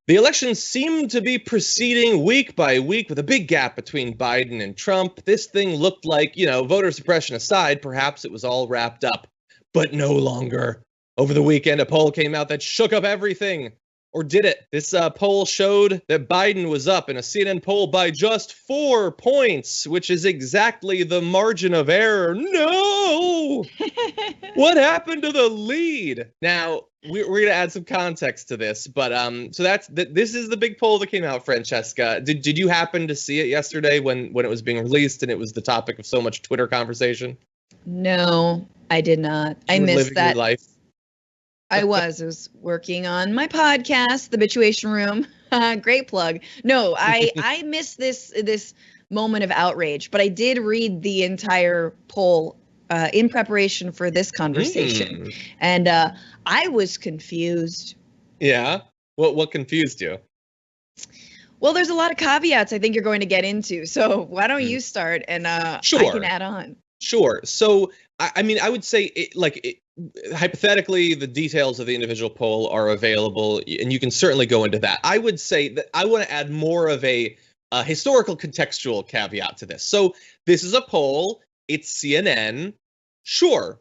The elections seemed to be proceeding week by week with a big gap between Biden and Trump. This thing looked like, voter suppression aside, perhaps it was all wrapped up, but no longer. Over the weekend, a poll came out that shook up everything. Or did it? This poll showed that Biden was up in a CNN poll by just 4 points, which is exactly the margin of error. No! What happened to the lead? Now, we're going to add some context to this, but this is the big poll that came out, Francesca. Did you happen to see it yesterday when it was being released and it was the topic of so much Twitter conversation? No, I did not. I missed that. Your life. I was working on my podcast, The Bitchuation Room. Great plug. No, I missed this moment of outrage, but I did read the entire poll in preparation for this conversation. And I was confused. Yeah? What confused you? Well, there's a lot of caveats I think you're going to get into. So why don't you start and sure. I can add on. Sure. So, I would say hypothetically, the details of the individual poll are available, and you can certainly go into that. I would say that I want to add more of a historical contextual caveat to this. So this is a poll. It's CNN. Sure.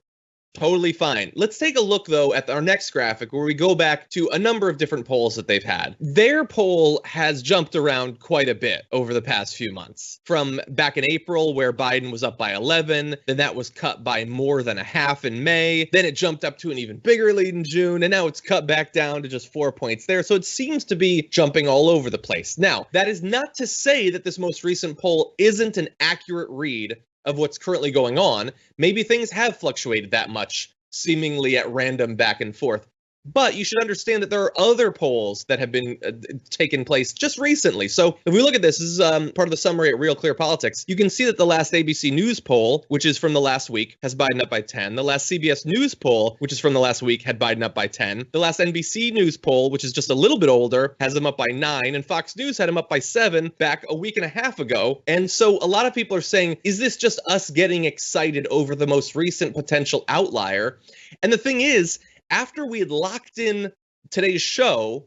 Totally fine. Let's take a look, though, at our next graphic where we go back to a number of different polls that they've had. Their poll has jumped around quite a bit over the past few months. From back in April, where Biden was up by 11, then that was cut by more than a half in May. Then it jumped up to an even bigger lead in June, and now it's cut back down to just 4 points there. So it seems to be jumping all over the place. Now, that is not to say that this most recent poll isn't an accurate read of what's currently going on. Maybe things have fluctuated that much, seemingly at random back and forth. But you should understand that there are other polls that have been taken place just recently. So if we look at this is part of the summary at Real Clear Politics. You can see that the last ABC News poll, which is from the last week, has Biden up by 10. The last CBS News poll, which is from the last week, had Biden up by 10. The last NBC News poll, which is just a little bit older, has him up by 9. And Fox News had him up by 7 back a week and a half ago. And so a lot of people are saying, is this just us getting excited over the most recent potential outlier? And the thing is, after we had locked in today's show,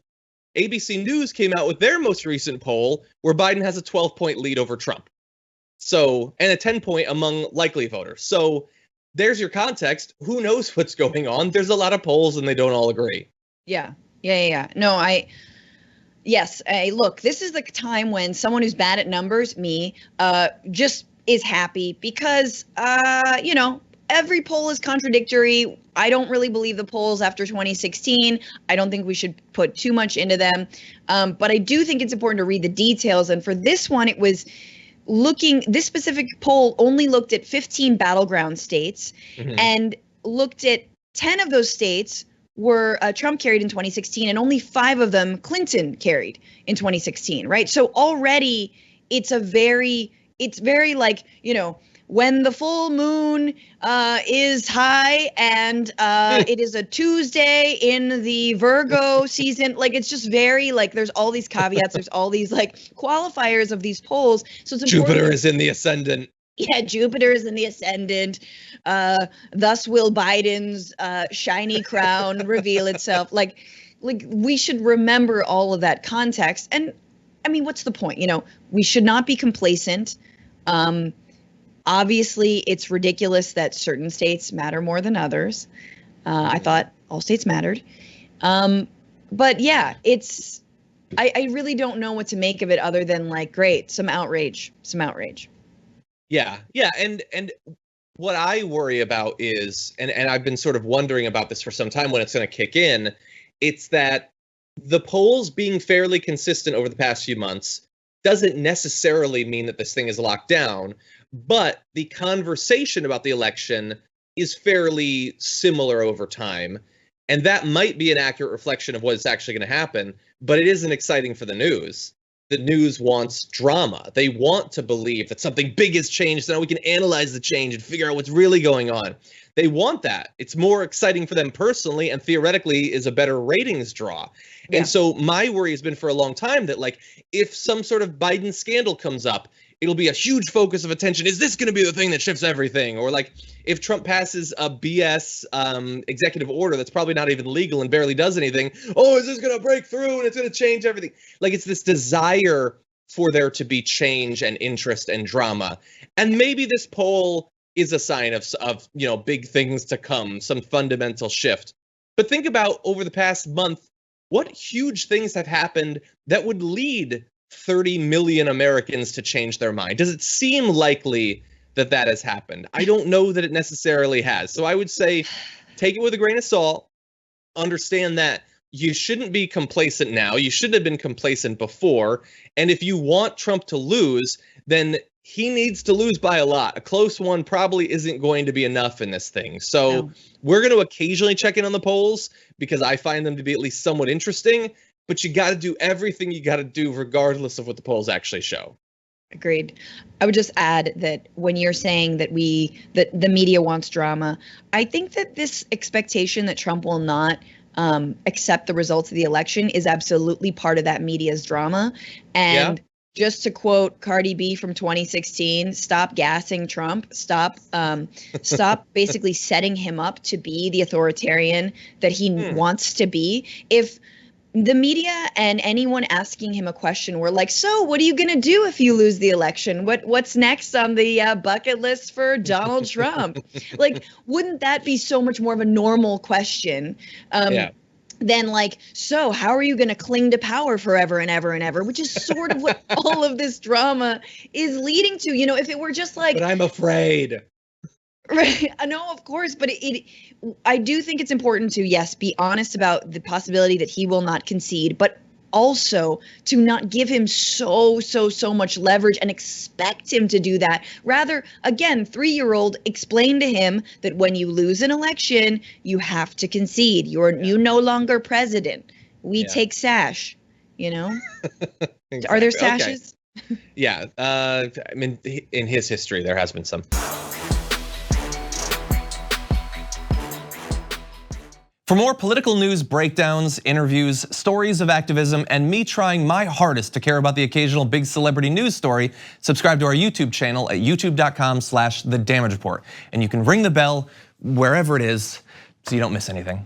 ABC News came out with their most recent poll where Biden has a 12-point lead over Trump. So, and a 10-point among likely voters. So there's your context. Who knows what's going on? There's a lot of polls and they don't all agree. Yeah. No, look, this is the time when someone who's bad at numbers, me, just is happy because, every poll is contradictory. I don't really believe the polls after 2016. I don't think we should put too much into them. But I do think it's important to read the details. And for this one, it was this specific poll only looked at 15 battleground states and looked at 10 of those states were Trump carried in 2016 and only 5 of them Clinton carried in 2016, right? So already it's very like, when the full moon is high and it is a Tuesday in the Virgo season, like it's just very like there's all these caveats, there's all these like qualifiers of these polls. So it's Jupiter is in the ascendant. Yeah, Jupiter is in the ascendant. Thus will Biden's shiny crown reveal itself. Like we should remember all of that context. And I mean, what's the point? We should not be complacent. Obviously, it's ridiculous that certain states matter more than others. I thought all states mattered. But yeah, I really don't know what to make of it other than like, great, some outrage. Yeah. And what I worry about is, and I've been sort of wondering about this for some time when it's going to kick in, it's that the polls being fairly consistent over the past few months doesn't necessarily mean that this thing is locked down. But the conversation about the election is fairly similar over time. And that might be an accurate reflection of what's actually going to happen. But it isn't exciting for the news. The news wants drama. They want to believe that something big has changed, so now we can analyze the change and figure out what's really going on. They want that. It's more exciting for them personally and theoretically is a better ratings draw. Yeah. And so my worry has been for a long time that, like, if some sort of Biden scandal comes up, it'll be a huge focus of attention. Is this going to be the thing that shifts everything? Or like if Trump passes a BS executive order that's probably not even legal and barely does anything, oh, is this going to break through and it's going to change everything? Like it's this desire for there to be change and interest and drama. And maybe this poll is a sign of big things to come, some fundamental shift. But think about over the past month, what huge things have happened that would lead 30 million Americans to change their mind? Does it seem likely that that has happened? I don't know that it necessarily has. So I would say take it with a grain of salt. Understand that you shouldn't be complacent now. You shouldn't have been complacent before. And if you want Trump to lose, then he needs to lose by a lot. A close one probably isn't going to be enough in this thing. So we're going to occasionally check in on the polls because I find them to be at least somewhat interesting. But you got to do everything you got to do regardless of what the polls actually show. Agreed. I would just add that when you're saying that the media wants drama, I think that this expectation that Trump will not accept the results of the election is absolutely part of that media's drama. And just to quote Cardi B from 2016, stop gassing Trump, stop basically setting him up to be the authoritarian that he wants to be. If the media and anyone asking him a question were like, so what are you going to do if you lose the election? What's next on the bucket list for Donald Trump? Like, wouldn't that be so much more of a normal question? Then like, so how are you going to cling to power forever and ever and ever, which is sort of what all of this drama is leading to. If it were just like, but I'm afraid. Right. No, of course. But I do think it's important to, yes, be honest about the possibility that he will not concede, but also to not give him so much leverage and expect him to do that. Rather, again, 3-year-old, explain to him that when you lose an election, you have to concede. You're no longer president. We take sash, Exactly. Are there sashes? Okay. Yeah. I mean, in his history, there has been some. For more political news, breakdowns, interviews, stories of activism, and me trying my hardest to care about the occasional big celebrity news story, subscribe to our YouTube channel at youtube.com/The Damage Report. And you can ring the bell wherever it is so you don't miss anything.